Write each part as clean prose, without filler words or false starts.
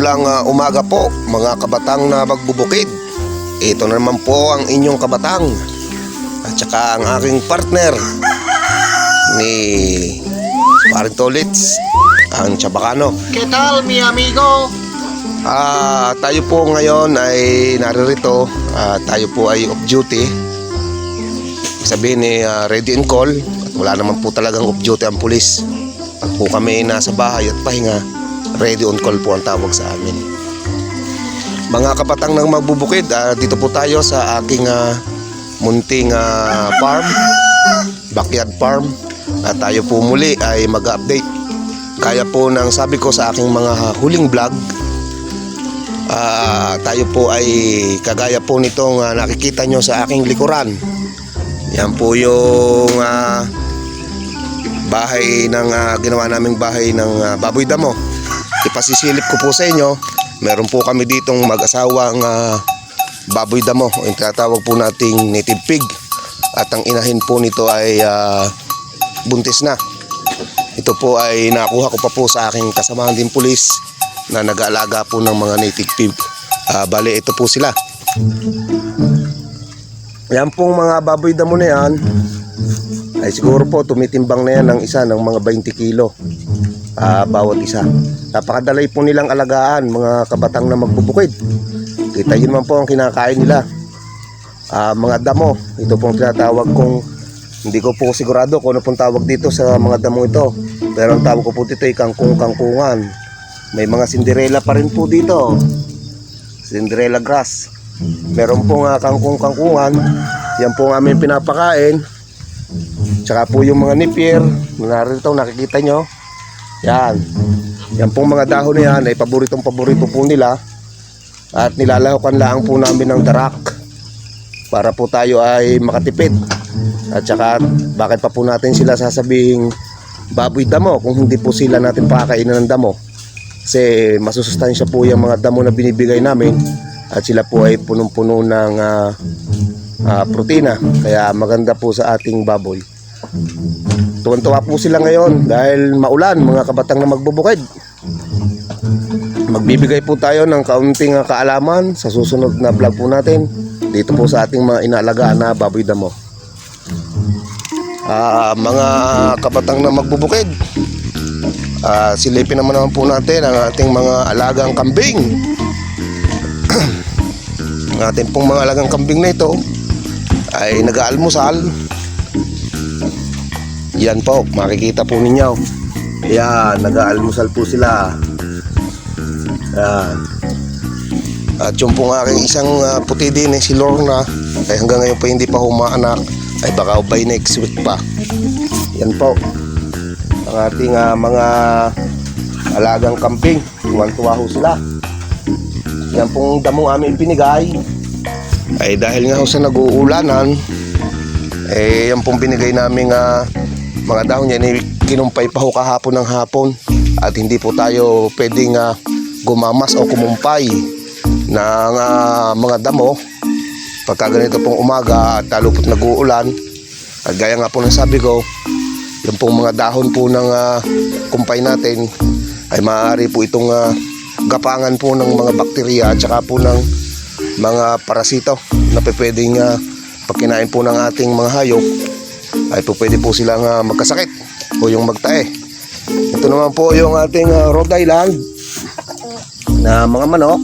Maulang umaga po mga kabatang na magbubukid. Ito na naman po ang inyong kabatang at saka ang aking partner ni Paring Tolits, ang Chabacano. ¿Qué tal, mi amigo? Tayo po ngayon ay naririto. Tayo po ay off duty. Sabihin ni ready and call. At wala naman po talagang off duty ang pulis. Pag po kami nasa bahay at pahinga, ready on call po ang tawag sa amin. Mga kapatang ng magbubukid, dito po tayo sa aking munting farm, backyard farm. At tayo po muli ay mag-update. Kaya po ng sabi ko sa aking mga huling vlog, tayo po ay kagaya po nitong nakikita nyo sa aking likuran. Yan po yung bahay ng ginawa naming bahay ng baboy damo. Ipasisilip ko po sa inyo, meron po kami ditong mag-asawang baboy damo, yung tinatawag po nating native pig. At ang inahin po nito ay buntis na. Ito po ay nakuha ko pa po sa aking kasamahan din pulis na nag-aalaga po ng mga native pig. Bale, ito po sila. Yan pong mga baboy damo na yan ay siguro po tumitimbang na yan ng isa ng mga 20 kilo bawat isa. Napakadalay po nilang alagaan, mga kabatang na magbubukid. Kita yun man po ang kinakain nila, mga damo. Ito pong tinatawag kong, hindi ko po sigurado kung ano pong tawag dito sa mga damo ito, pero ang tawag ko po dito ay kangkong-kangkungan. May mga Cinderella pa rin po dito, Cinderella grass. Meron pong kangkong-kangkungan. Yan po ang aming pinapakain. Tsaka po yung mga nipier, narito nakikita nyo. Yan pong mga dahon na yan ay paborito po nila. At nilalahukan lang po namin ng darak para po tayo ay makatipid. At saka bakit pa po natin sila sasabihing baboy damo kung hindi po sila natin pakakainan ng damo? Kasi masusustansya po yung mga damo na binibigay namin. At sila po ay punong-puno ng protina. Kaya maganda po sa ating baboy. Tuwan-tuwa po sila ngayon dahil maulan, mga kabatang na magbubukid. Magbibigay po tayo ng kaunting kaalaman sa susunod na vlog po natin dito po sa ating mga inaalagaan na baboy damo. Mga kabatang na magbubukid, silipin naman po natin ang ating mga alagang kambing. Ang ating pong mga alagang kambing na ito ay nag-aalmusal. Yan po, makikita po ninyo. Yan, nag-aalmusal po sila. Yan. At yung pong aking isang puti din si Lorna, ay hanggang ngayon pa hindi pa humaanak, ay baka by next week pa. Yan po ang ating mga alagang kambing. Tuwan-tuwa ho sila. Yan pong damong aming pinigay ay dahil nga ho sa nag-uulanan, yan pong binigay naming mga dahon yan, kinumpay pa ho kahapon ng hapon. At hindi po tayo pwedeng gumamas o kumumpay ng mga damo pagka ganito pong umaga at lalo po't nag-uulan. At gaya nga po ng sabi ko, yung pong mga dahon po ng kumpay natin ay maaari po itong gapangan po ng mga bakterya at saka po ng mga parasito na pwedeng pagkinain po ng ating mga hayop ay po pwede po silang magkasakit o yung magtae. Ito naman po yung ating Rhode Island na mga manok.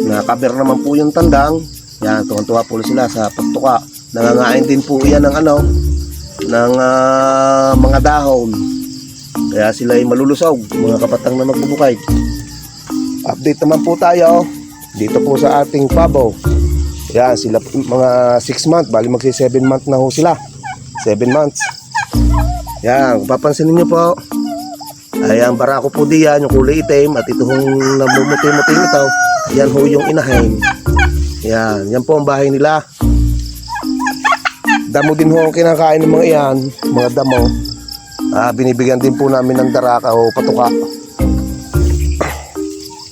Nakaber naman po yung tandang. Yan, tuwan-tuwa po sila sa pagtuka. Nangangain din po yan ng ng mga dahon. Kaya sila ay malulusog, mga kapatang na magbubukay. Update naman po tayo dito po sa ating pabo. Yan, sila mga 6 months, bali magsi 7 months na ho sila. 7 months. Yan, kung papansin niyo po, ay ang barako po diyan, yung kulay itim, at ito hong namumuti-muti ito, yan ho yung inahin. Yan po ang bahay nila. Damo din ho ang kinakain ng mga yan, mga damo. Binibigyan din po namin ng daraka o patuka.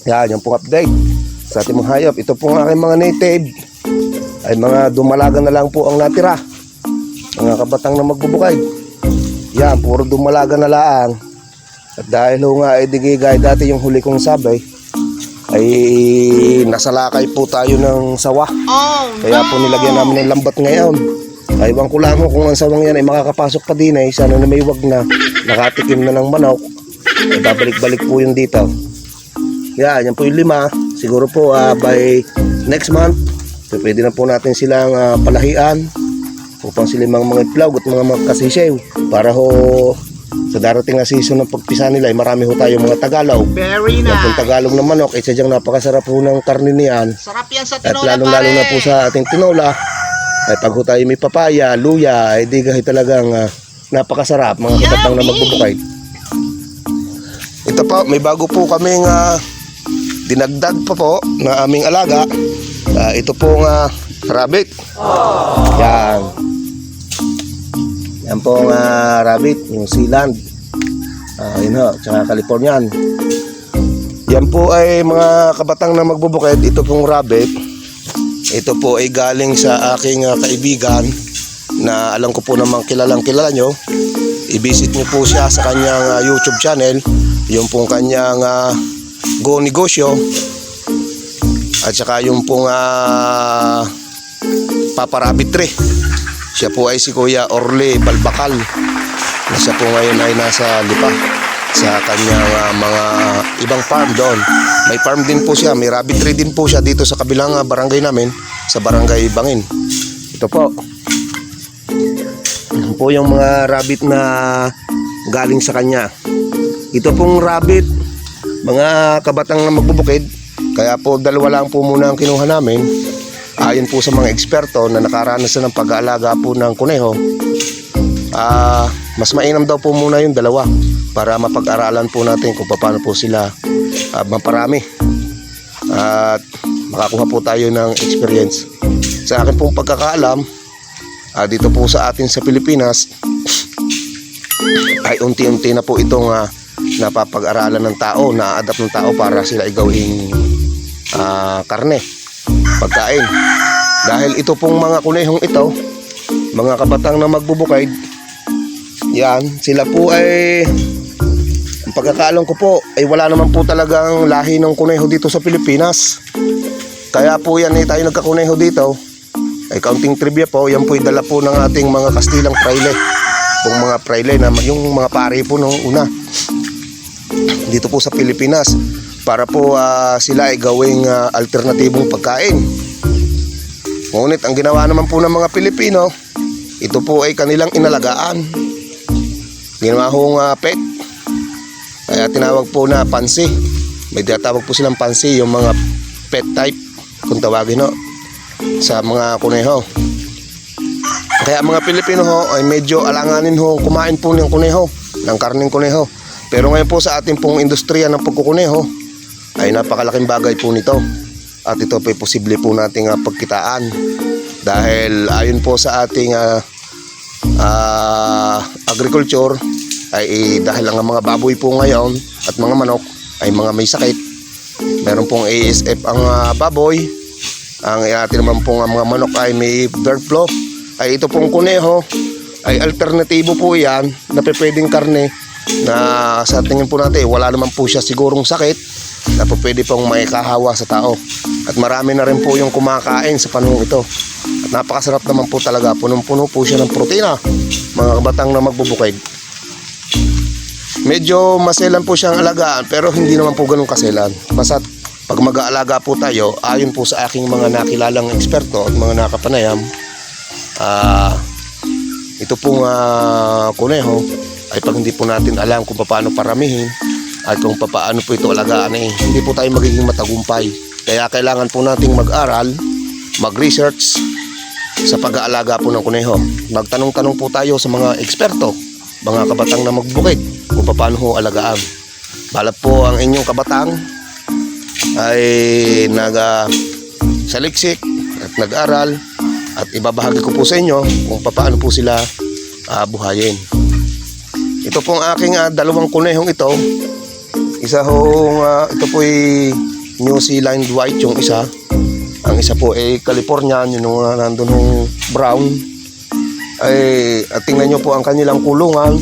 Yan pong update sa ating mga hayop. Ito pong aking mga native ay mga dumalaga na lang po ang natira, mga kabatang na magbubukay. Yan, puro dumalaga na lang. At dahil ho nga ay digigay dati yung huli kong sabay, ay nasalakay po tayo ng sawa. Oh, Kaya po nilagyan namin ng lambat ngayon. Aywan ko lang ho kung ang sawang yan ay makakapasok pa din ay sana na may wag na nakatikim na ng manok. Ay babalik-balik po yun dito. Yan po yung 5. Siguro po by next month, so pwede na po natin silang palahian upang sila mga itlog at mga magkasisew para ho sa darating na season ng pagpisa nila ay marami ho tayo mga Tagalog. very Yan pong nice. Tagalog na manok ay sadyang napakasarap ho ng karne niyan. Sarap yan sa At tinola, lalong-lalo pare. na po sa ating tinola ay pag ho tayo may papaya, luya, ay di kahit talagang napakasarap mga kabatang na magbubukay. Ito po, may bago po kaming dinagdag pa po na aming alaga. Ito po rabbit. Yan. Yan po rabbit, New Zealand. Yun ho, tsaka Californian. Yan po ay mga kabatang na magbubukid. Ito pong rabbit. Ito po ay galing sa aking kaibigan na alam ko po namang kilala nyo. I-visit nyo po siya sa kanyang YouTube channel. Yung pong kanyang Go Negosyo. At saka yung pong Papa Rabbit Tree. Siya po ay si Kuya Orly Balbakal. Na siya po ngayon ay nasa Lipa sa kanyang mga ibang farm doon. May farm din po siya, may rabbit tree din po siya dito sa kabilang barangay namin, sa barangay Bangin. Ito po. Yan po yung mga rabbit na galing sa kanya. Ito pong rabbit, mga kabatang na magbubukid, kaya po dalawa lang po muna ang kinuha namin. Ayon po sa mga eksperto na nakaranas na ng pag-aalaga po ng kuneho, mas mainam daw po muna yung dalawa para mapag-aralan po natin kung paano po sila maparami at makakuha po tayo ng experience. Sa akin pong pagkakaalam, dito po sa atin sa Pilipinas ay unti-unti na po itong napapag-aralan ng tao, na-adapt ng tao para sila igawing karne, pagkain. Dahil ito pong mga kunehong ito, mga kabatang na magbubukid, yan, sila po ay, ang pagkakaalam ko po, ay wala naman po talagang lahi ng kuneho dito sa Pilipinas. Kaya po yan tayo nagkakuneho dito. Ay kaunting trivia po, yan po ay dala po ng ating mga Kastilang fraile. Yung mga fraile, na, yung mga pare po nung una dito po sa Pilipinas, para po sila ay gawing alternatibong pagkain. Ngunit ang ginawa naman po ng mga Pilipino, ito po ay kanilang inalagaan. Ginawa hong pet. Kaya tinawag po na pansi. May tinatawag po silang pansi, yung mga pet type kung tawagin ho, sa mga kuneho. Kaya mga Pilipino ho ay medyo alanganin ho kumain po ng kuneho, ng karning kuneho. Pero ngayon po sa ating pong industriya ng pagkukuneho ay napakalaking bagay po nito. At ito po ay posible po nating pagkitaan. Dahil ayon po sa ating agriculture ay dahil ang mga baboy po ngayon at mga manok ay mga may sakit. Meron pong ASF ang baboy. Ang atin naman pong mga manok ay may bird flu. Ay ito pong kuneho ay alternatibo po yan na pwedeng karne na sa tingin po natin wala naman po siya sigurong sakit na po pwede pong maikahawa sa tao. At marami na rin po yung kumakain sa panahon ito. At napakasarap naman po talaga. Punong-puno po siya ng protina, mga kabatang na magbubukid. Medyo maselan po siyang alagaan pero hindi naman po ganun kaselan. Basta't pag mag-aalaga po tayo, ayon po sa aking mga nakilalang eksperto at mga nakapanayam, ito pong kuneho ay pag hindi po natin alam kung paano paramihin at kung paano po ito alagaan, hindi po tayo magiging matagumpay. Kaya kailangan po nating mag-aral, mag-research sa pag-aalaga po ng kuneho. Magtanong-tanong po tayo sa mga eksperto, mga kabatang na magbukid kung paano ho alagaan. Balat po ang inyong kabatang ay saliksik at nag-aral at ibabahagi ko po sa inyo kung paano po sila buhayin. Ito pong aking dalawang kunehong ito. Isa hong ito po ay New Zealand White yung isa. Ang isa po ay Californian, yung nandun ng brown. Ay, at tingnan nyo po ang kanilang kulungan.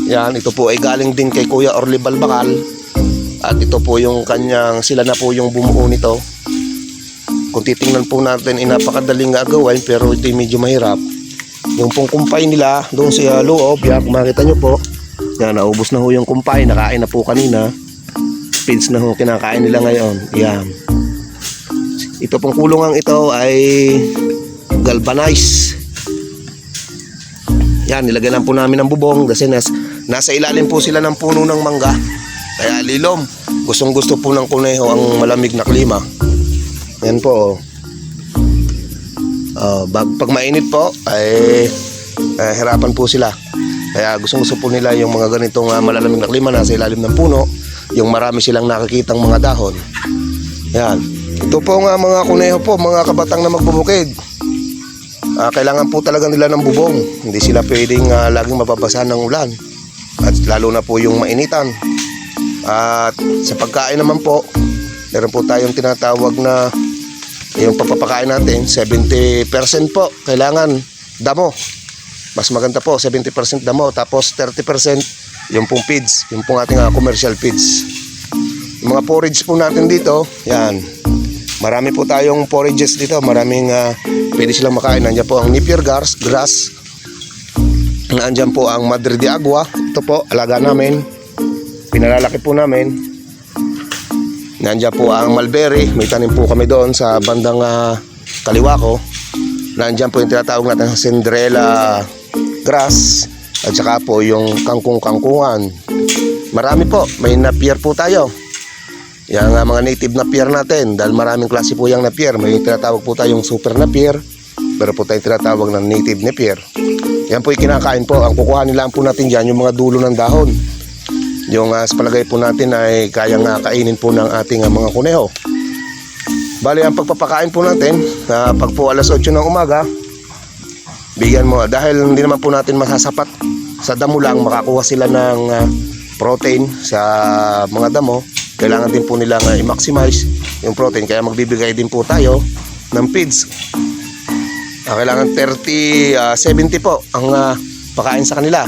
Yan, ito po ay galing din kay Kuya Orly Balbakal. At ito po yung sila na po yung bumuo nito. Kung titingnan po natin, napakadaling gagawin pero ito ay medyo mahirap. Yung pong kumpay nila doon sa loob, yan, kung makita nyo po, yan, naubos na ho yung kumpay, nakain na po kanina. Feeds na ho kinakain nila ngayon. Yan. Ito pong kulungang ito ay galvanized. Yan, nilagay lang po namin ng bubong kasi nasa ilalim po sila ng puno ng mangga. Kaya lilom. Gustong gusto po ng kuneho ang malamig na klima. Yan po. Pag mainit po ay hirapan po sila. Kaya gustong gusto po nila yung mga ganitong malalamig na klima nasa ilalim ng puno. Yung marami silang nakikitang mga dahon. Yan. Ito po nga mga kuneho po, mga kabatang na magbubukid. Kailangan po talaga nila ng bubong. Hindi sila pwedeng laging mababasa ng ulan. At lalo na po yung mainitan. At sa pagkain naman po, meron po tayong tinatawag na yung pagpapakain natin, 70% po kailangan damo. Mas maganda po, 70% damo. Tapos 30% yung pong feeds, yung pong ating commercial feeds. Yung mga forage po natin dito, yan. Marami po tayong forages dito. Maraming pwede silang makain. Nandiyan po ang Napier grass. Nandiyan po ang Madre de Agua. Ito po, alaga namin. Pinalalaki po namin. Nandiyan po ang Mulberry. May tanim po kami doon sa bandang kaliwa ko. Nandiyan po yung tinatawag natin sa Cinderella grass. At saka po yung kangkong-kangkungan. Marami po. May Napier po tayo. Yung mga native Napier natin. Dahil maraming klase po yung Napier. May tinatawag po tayong Super Napier. Pero po tayong tinatawag ng native Napier. Yan po yung kinakain po. Ang kukuhanin lang po natin dyan yung mga dulo ng dahon. Yung sa palagay po natin ay kayang kainin po ng ating mga kuneho. Bali ang pagpapakain po natin pag po alas 8 ng umaga, bigyan mo. Dahil hindi naman po natin masasapat. Sa damo lang makakuha sila ng protein sa mga damo. Kailangan din po nilang i-maximize yung protein. Kaya magbibigay din po tayo ng feeds. Kailangan 70 po ang pakain sa kanila.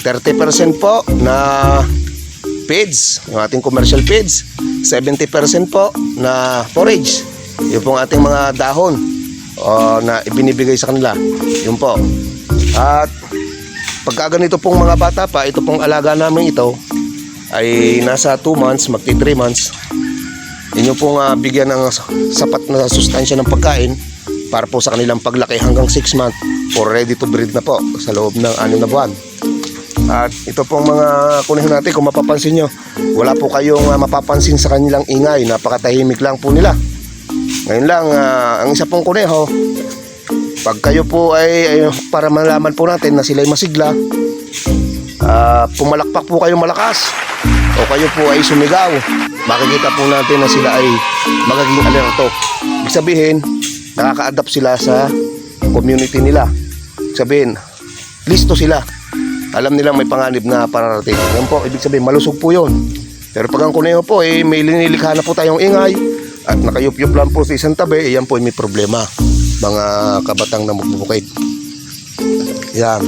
30% po na feeds, yung ating commercial feeds. 70% po na forage. Yung pong ating mga dahon na ibinibigay sa kanila. Yun po. At pagka ganito pong mga bata pa, ito pong alaga namin ito ay nasa 2 months, magti 3 months. Inyo pong bigyan ng sapat na sustansya ng pagkain para po sa kanilang paglaki hanggang 6 months for ready to breed na po sa loob ng 6 na buwan. At ito pong mga kuneho natin, kung mapapansin nyo, wala po kayong mapapansin sa kanilang ingay. Napakatahimik lang po nila. Ngayon lang, ang isa pong kuneho, pag kayo po ay para malaman po natin na sila ay masigla, pumalakpak po kayo malakas o kayo po ay sumigaw, makikita po natin na sila ay magiging alerto. Ibig sabihin, nakaka-adapt sila sa community nila. Ibig sabihin, listo sila. Alam nilang may panganib na pararating. Yan po, ibig sabihin, malusog po yun. Pero pag ang kuneho po, may linilikha na po tayong ingay at nakayup-yup lang po sa isang tabi, yan po may problema. Mga kabatang na magbubukid. Yan.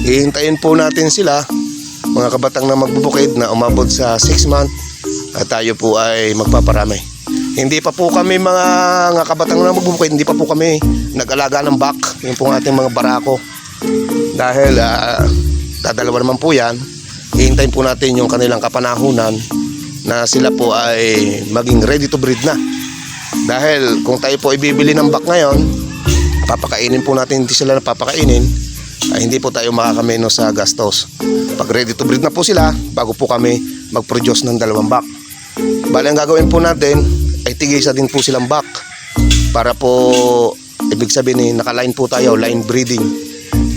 Ihintayin po natin sila, mga kabatang na magbubukid na umabot sa 6 months at tayo po ay magpaparami. Hindi pa po kami mga kabatang na magbubukid, hindi pa po kami nag-alaga ng bak, yung pong ating mga barako. Dahil dadalawa naman po yan, hihintayin po natin yung kanilang kapanahunan na sila po ay maging ready to breed na. Dahil kung tayo po ibibili ng bak ngayon, papakainin po natin, hindi sila napapakainin, ay hindi po tayo makakameno sa gastos. Pag ready to breed na po sila, bago po kami mag-produce ng 2 bak. Bali ang gagawin po natin ay tigisa din po silang bak para po, ibig sabihin naka-line po tayo, line breeding.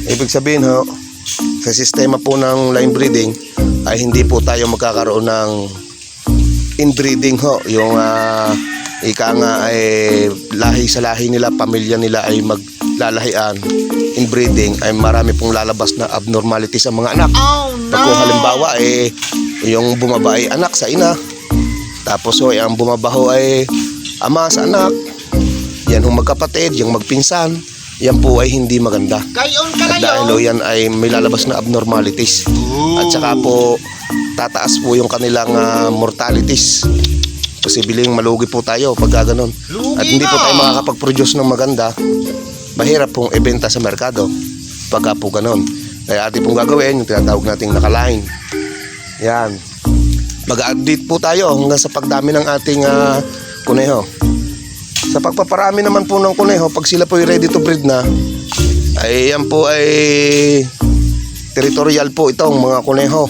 Ibig sabihin ho, sa sistema po ng line breeding ay hindi po tayo magkakaroon ng inbreeding ho. Yung ika nga ay lahi sa lahi nila, pamilya nila ay maglalahian. Inbreeding ay marami pong lalabas na abnormality sa mga anak. Oh no! Pag kung halimbawa yung bumaba ay anak sa ina, tapos ang bumabaho ay ama sa anak, yan yung magkapatid, yung magpinsan, yan po ay hindi maganda. Gayon ka At dahil ngayon. yan ay may lalabas na abnormalities. At saka po tataas po yung kanilang mortalities. Posibleng malugi po tayo pag gano'n. Lugi At hindi po na. tayo makakapag-produce ng maganda. Mahirap pong ibenta sa merkado pagka po gano'n. Kaya atin pong gagawin yung tinatawag nating nakaline. Yan. Mag-update po tayo hanggang sa pagdami ng ating kuneho. Sa pagpaparami naman po ng kuneho, pag sila po ay ready to breed na, ay yan po ay territorial po itong mga kuneho.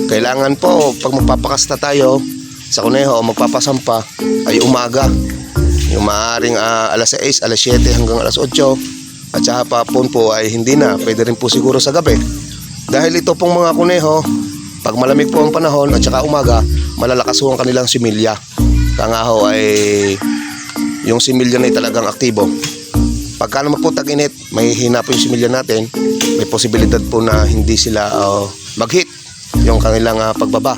Kailangan po pag magpapakasta tayo sa kuneho o magpapasampa ay umaga. Yung maaaring alas 6, alas 7 hanggang alas 8. At saka papon po ay hindi na. Pwede rin po siguro sa gabi. Dahil ito pong mga kuneho, pag malamig po ang panahon at saka umaga, malalakas po ang kanilang similya. Kaya ho ay yung similya na ay talagang aktibo. Pagka naman po tag-init, may hina po yung similya natin. May posibilidad po na hindi sila mag-hit yung kanilang pagbaba.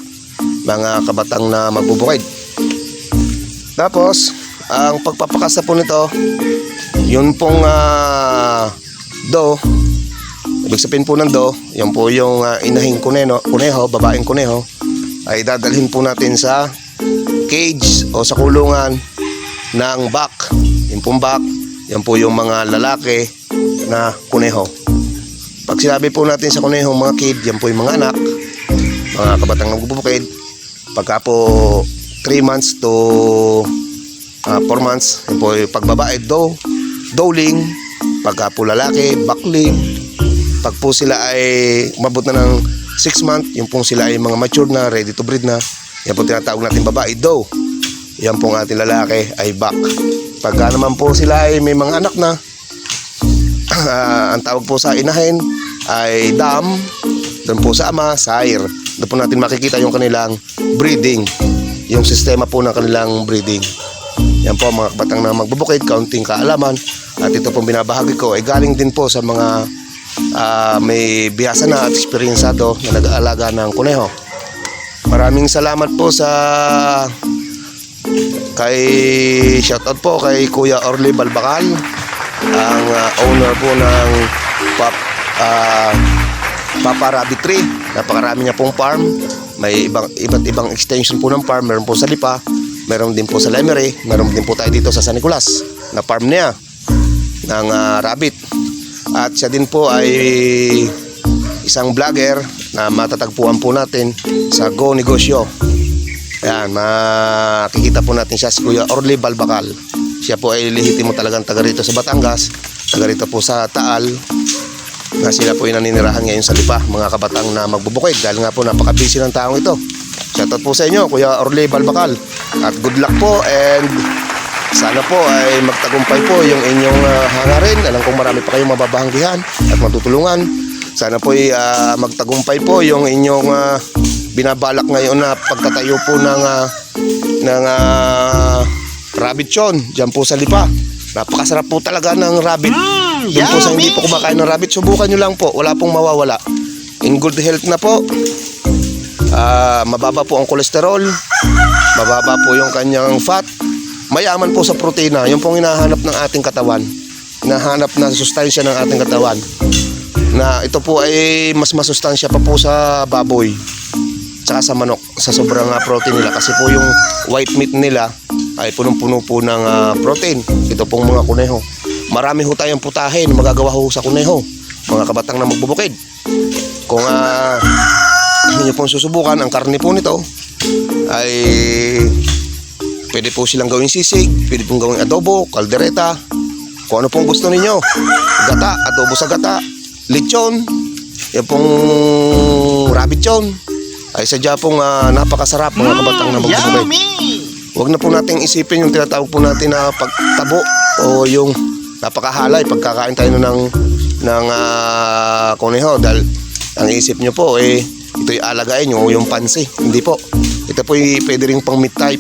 Mga kabatang na magbubukid. Tapos, ang pagpapakasta po nito, yun pong do, ibig sabihin po ng do, yun po yung inahing kuneho, babaeng kuneho, ay dadalhin po natin sa cage o sa kulungan ng back. Yung pong back, yan po yung mga lalaki na kuneho. Pag sinabi po natin sa kuneho mga cage, yan po yung mga anak, mga kabatang nagbubukid. Pagka po 3 months to 4 months, yan po yung pagbabae, dowling. Pagka po lalaki, backling. Pag po sila ay umabot na ng 6 months, yung po sila ay mga mature na, ready to breed na, yan po tinatawag natin babae, doe. Yan po ang ating lalaki ay back. Pagka naman po sila ay may mga anak na, ang tawag po sa inahin ay dam. Doon po sa ama, sire. Doon po natin makikita yung kanilang breeding, yung sistema po ng kanilang breeding. Yan po mga kabatang na magbubukid, kaunting kaalaman. At ito pong binabahagi ko ay galing din po sa mga may bihasa na at eksperyensado na nag-aalaga ng kuneho. Maraming salamat po sa shoutout po kay Kuya Orly Balbacal, ang owner po ng Papa Rabbit Tree. Napakarami niya pong farm. May iba't ibang extension po ng farm. Meron po sa Lipa, meron din po sa Lemery, meron din po tayo dito sa San Nicolas na farm niya ng rabbit. At siya din po ay isang vlogger na matatagpuan po natin sa Go Negosyo. Ayan, makikita po natin siya, si Kuya Orly Balbacal. Siya po ay lehitimo talagang taga rito sa Batangas, taga rito po sa Taal, na sila po ay naninirahan ngayon sa Lipa, mga kabatang na magbubukid. Dahil nga po napaka-busy ng taong ito. Shoutout po sa inyo, Kuya Orly Balbacal. At good luck po, and sana po ay magtagumpay po yung inyong hangarin. Alam kong marami pa kayong mababahanggihan at matutulungan. Sana po ay magtagumpay po yung inyong binabalak ngayon na pagtatayo po ng rabbit chon dyan po sa Lipa. Napakasarap po talaga ng rabbit. Doon po sa hindi po kumakain ng rabbit, subukan nyo lang po, wala pong mawawala. In good health na po. Mababa po ang kolesterol, mababa po yung kanyang fat, mayaman po sa protina. Yung pong hinahanap ng ating katawan, hinahanap na sustansya ng ating katawan, na ito po ay mas masustansya pa po sa baboy tsaka sa manok, sa sobrang protein nila. Kasi po yung white meat nila ay punong-puno po ng protein. Ito pong mga kuneho, marami ho tayong putahe na magagawa ho sa kuneho, mga kabatang na magbubukid. Kung hindi pong susubukan, ang karne po nito ay pwede po silang gawing sisig, pwede pong gawing adobo, kaldereta, kung ano pong gusto ninyo. Gata, adobo sa gata, lechon, yan pong rabbit chon, ay sadya pong napakasarap, mga kabatang na magbubukid. Huwag na po nating isipin yung tinatawag po natin na pagtabo o yung napakahalay pagkakain tayo ng kuneho. Dahil ang isip nyo po ito'y alagain nyo yung pansi. Hindi po. Ito po pwede rin pang meat type.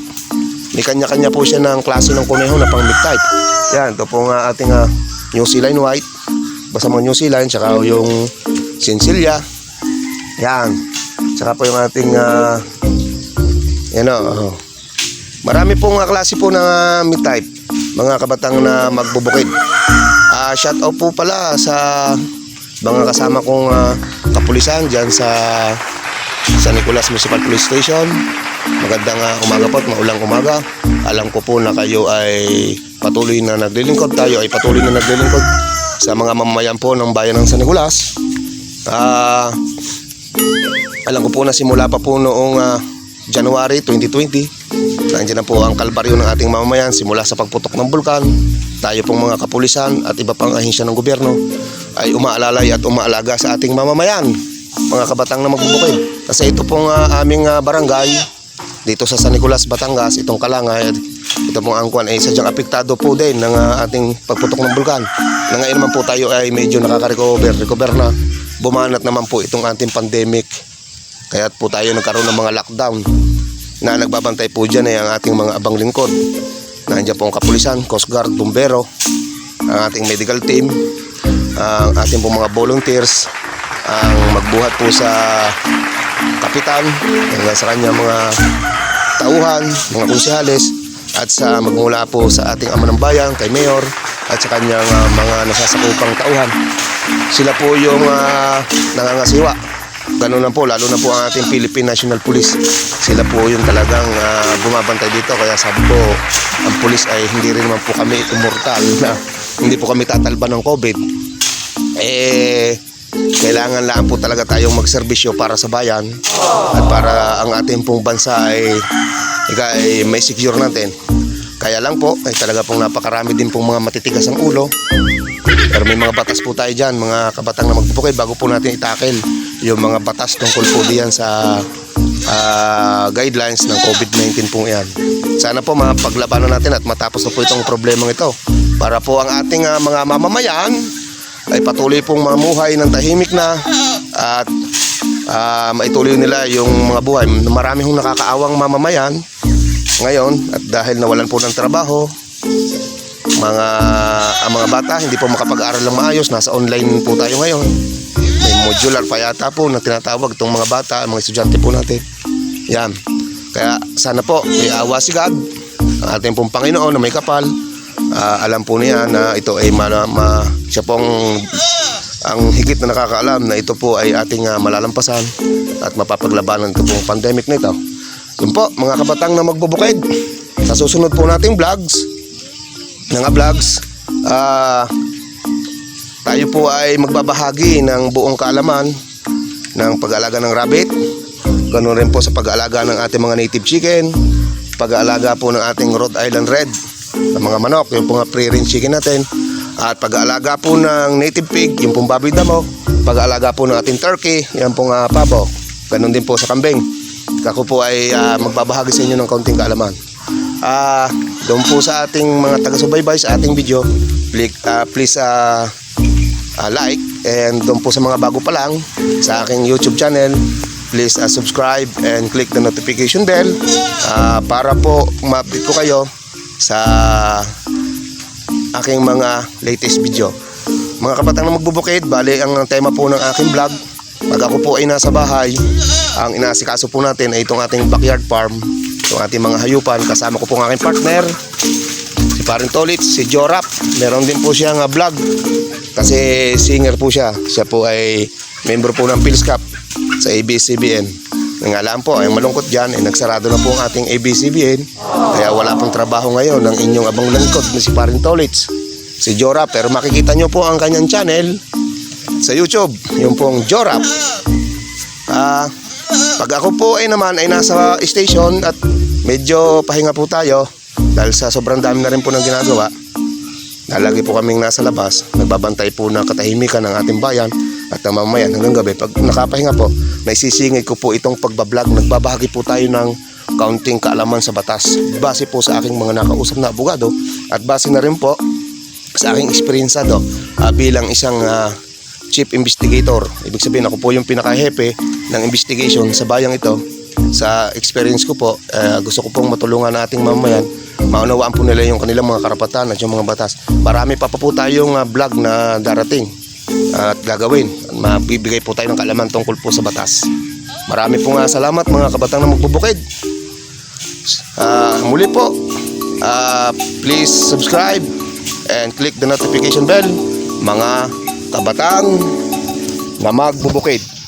May kanya-kanya po siya ng klase ng kuneho na pang meat type. Yan, ito po nga ating New Zealand White. Basta mga New Zealand, tsaka yung Sincilia. Yan. Tsaka po yung ating marami pong klase po ng meat type, mga kabatang na magbubukid. Shout out po pala sa mga kasama kong kapulisan dyan sa San Nicolas Municipal Police Station. Magandang umaga po at maulang umaga. Alam ko po na kayo ay patuloy na naglilingkod. Tayo ay patuloy na naglilingkod sa mga mamamayan po ng bayan ng San Nicolas. Alam ko po na simula pa po noong January 2020, nandiyan na po ang kalbaryo ng ating mamamayan simula sa pagputok ng bulkan. Tayo pong mga kapulisan at iba pang ahensya ng gobyerno ay umaalalay at umaalaga sa ating mamamayan, mga kabatang na magbubukid. Kasi ito pong aming barangay dito sa San Nicolas, Batangas, itong Kalangay, ito pong angkuan ay sadyang apektado po din ng ating pagputok ng bulkan. Na ngayon naman po tayo ay medyo recover na. Bumanat naman po itong ating pandemic. Kaya po tayo nagkaroon ng mga lockdown na nagbabantay po dyan ay ang ating mga abang lingkod. Nandiyan po ang kapulisan, Coast Guard, Bumbero, ang ating medical team, ang ating po mga volunteers, ang magbuhat po sa kapitan, hanggang sa kanya mga tauhan, mga konsehales, at sa magmula po sa ating ama ng bayan, kay Mayor, at sa kanyang mga nasasakupang tauhan. Sila po yung nangangasiwa. Ganun na po, lalo na po ang ating Philippine National Police. Sila po yung talagang bumabantay dito. Kaya sabi ko, ang police ay hindi rin naman po kami immortal na hindi po kami tatalban ng COVID. Kailangan lang po talaga tayong magserbisyo para sa bayan at para ang ating pong bansa ay may secure natin. Kaya lang po, ay talaga pong napakarami din pong mga matitigas ang ulo. Pero may mga batas po tayo dyan, mga kabatang na magbubukid, bago po natin itakel yung mga batas tungkol po diyan sa guidelines ng COVID-19 po yan. Sana po mapaglabanan natin at matapos na po itong problemang ito para po ang ating mga mamamayan ay patuloy pong mamuhay ng tahimik na at maituloy nila yung mga buhay. Marami hong nakakaawang mamamayan ngayon at dahil nawalan po ng trabaho, ang mga bata hindi po makapag-aral ng maayos, nasa online po tayo ngayon. May modular pa yata po na tinatawag itong mga bata, mga estudyante po natin. Yan. Kaya sana po may awa si God, ang ating pong Panginoon na may kapal. Alam po niya na ito ay siya pong ang higit na nakakaalam na ito po ay ating malalampasan at mapapaglabanan ito pong pandemic na ito. Yun po, mga kabatang na magbubukid. Sa susunod po nating vlogs, tayo po ay magbabahagi ng buong kaalaman ng pag-aalaga ng rabbit. Ganoon rin po sa pag-aalaga ng ating mga native chicken, pag-aalaga po ng ating Rhode Island Red ng mga manok, yung po nga free-range chicken natin, at pag-aalaga po ng native pig, yung pong baboy damo, pag-aalaga po ng ating turkey, yung pong pabo. Ganoon din po sa kambing. Ako po ay magbabahagi sa inyo ng kaunting kaalaman. Doon po sa ating mga taga-subaybay sa ating video, please like, and doon po sa mga bago pa lang sa aking YouTube channel, please subscribe and click the notification bell para po ma-update ko kayo sa aking mga latest video. Mga kabatang na magbubukid, bali ang tema po ng aking vlog, pag ako po ay nasa bahay, ang inaasikaso po natin ay itong ating backyard farm, itong ating mga hayupan. Kasama ko po ang aking partner, si Paring Tolits, si Jorap. Meron din po siyang vlog kasi singer po siya. Siya po ay member po ng PhilSCAP sa ABS-CBN. Ngalaan po, ay malungkot dyan, ay nagsarado na po ang ating ABS-CBN. Kaya wala pong trabaho ngayon ng inyong abang lingkod na si Paring Tolits, si Jorap. Pero makikita nyo po ang kanyang channel sa YouTube, yung pong Jorap. Pag ako po ay naman ay nasa station at medyo pahinga po tayo dahil sa sobrang dami na rin po ng ginagawa, nalagi po kaming nasa labas, nagbabantay po ng katahimikan ng ating bayan at ng mamamayan hanggang gabi. Pag nakapahinga po, naisisingit ko po itong pagbablog. Nagbabahagi po tayo ng kaunting kaalaman sa batas base po sa aking mga nakausap na abogado at base na rin po sa aking eksperyensado bilang isang chief investigator. Ibig sabihin, ako po yung pinaka-hepe ng investigation sa bayang ito. Sa experience ko po, gusto ko pong matulungan ang ating mamamayan, maunawaan po nila yung kanilang mga karapatan at yung mga batas. Marami pa po tayong vlog na darating at gagawin. Mabibigay po tayo ng kaalaman tungkol po sa batas. Marami po salamat mga kabatang na magbubukid. Muli po, please subscribe and click the notification bell mga kabatang na magbubukid.